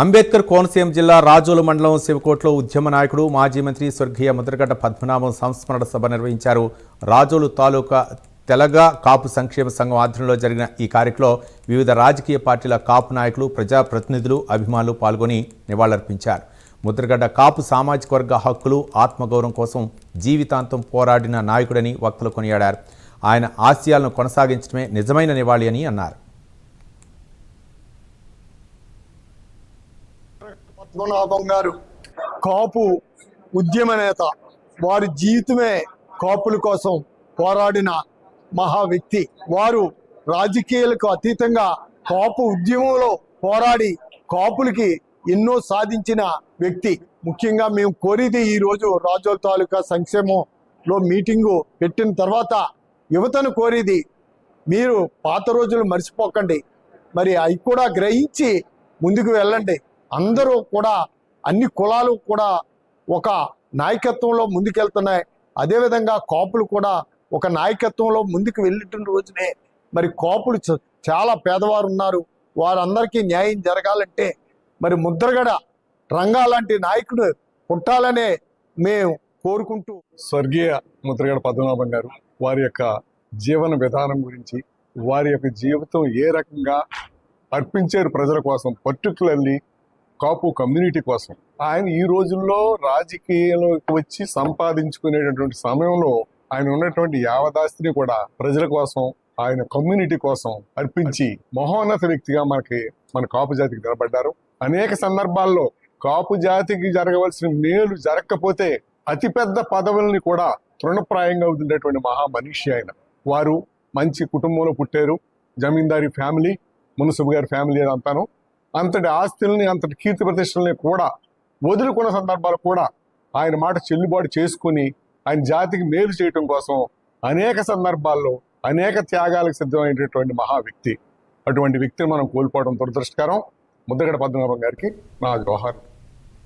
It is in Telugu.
అంబేద్కర్ కోనసీమ జిల్లా రాజోలు మండలం శివకోట్లో ఉద్యమ నాయకుడు మాజీ మంత్రి స్వర్గీయ ముద్రగడ్డ పద్మనాభం సంస్మరణ సభ నిర్వహించారు. రాజోలు తాలూకా తెలగ కాపు సంక్షేమ సంఘం ఆధ్వర్యంలో జరిగిన ఈ కార్యక్రమంలో వివిధ రాజకీయ పార్టీల కాపు నాయకులు, ప్రజాప్రతినిధులు, అభిమానులు పాల్గొని నివాళులర్పించారు. ముద్రగడ్డ కాపు సామాజిక వర్గ హక్కులు, ఆత్మగౌరవం కోసం జీవితాంతం పోరాడిన నాయకుడని వక్తలు కొనియాడారు. ఆయన ఆశయాలను కొనసాగించడమే నిజమైన నివాళి అని అన్నారు. పద్మనాభం గారు కాపు ఉద్యమ నేత. వారి జీవితమే కాపుల కోసం పోరాడిన మహా వ్యక్తి. వారు రాజకీయాలకు అతీతంగా కాపు ఉద్యమంలో పోరాడి కాపులకి ఎన్నో సాధించిన వ్యక్తి. ముఖ్యంగా మేము కోరేది ఈ రోజు రాజోలు తాలూకా సంక్షేమంలో మీటింగు పెట్టిన తర్వాత యువతను కోరేది, మీరు పాత రోజులు మర్చిపోకండి, మరి అవి కూడా గ్రహించి ముందుకు వెళ్ళండి. అందరూ కూడా అన్ని కులాలు కూడా ఒక నాయకత్వంలో ముందుకెళ్తున్నాయి. అదేవిధంగా కాపులు కూడా ఒక నాయకత్వంలో ముందుకు వెళ్ళిన రోజునే మరి కాపులు చాలా పేదవారు ఉన్నారు. వారందరికీ న్యాయం జరగాలంటే మరి ముద్రగడ రంగా లాంటి నాయకుడు పుట్టాలనే మేము కోరుకుంటూ, స్వర్గీయ ముద్రగడ పద్మనాభం గారు వారి యొక్క జీవన విధానం గురించి, వారి యొక్క జీవితం ఏ రకంగా అర్పించారు ప్రజల కోసం, పర్టికులర్లీ కాపు కమ్యూనిటీ కోసం. ఆయన ఈ రోజుల్లో రాజకీయాల్లోకి వచ్చి సంపాదించుకునేటటువంటి సమయంలో ఆయన ఉన్నటువంటి యావదాస్తిని కూడా ప్రజల కోసం, ఆయన కమ్యూనిటీ కోసం అర్పించి మహోన్నత వ్యక్తిగా మన కాపు జాతికి నిలబడ్డారు. అనేక సందర్భాల్లో కాపు జాతికి జరగవలసిన మేలు జరగకపోతే అతిపెద్ద పదవుల్ని కూడా తృణప్రాయంగా వదిలేటువంటి మహా మనిషి ఆయన. వారు మంచి కుటుంబంలో పుట్టారు. జమీందారీ ఫ్యామిలీ, మున్సిబు గారి ఫ్యామిలీ అంతాను. అంతటి ఆస్తుల్ని, అంతటి కీర్తి ప్రతిష్టల్ని కూడా వదులుకున్న సందర్భాలు కూడా ఆయన మాట చెల్లుబాటు చేసుకుని ఆయన జాతికి మేలు చేయటం కోసం అనేక సందర్భాల్లో అనేక త్యాగాలకు సిద్ధమైనటువంటి మహా వ్యక్తి. అటువంటి వ్యక్తిని మనం కోల్పోవడం దురదృష్టకరం. ముద్రగడ పద్మనాభం గారికి నా జోహార్.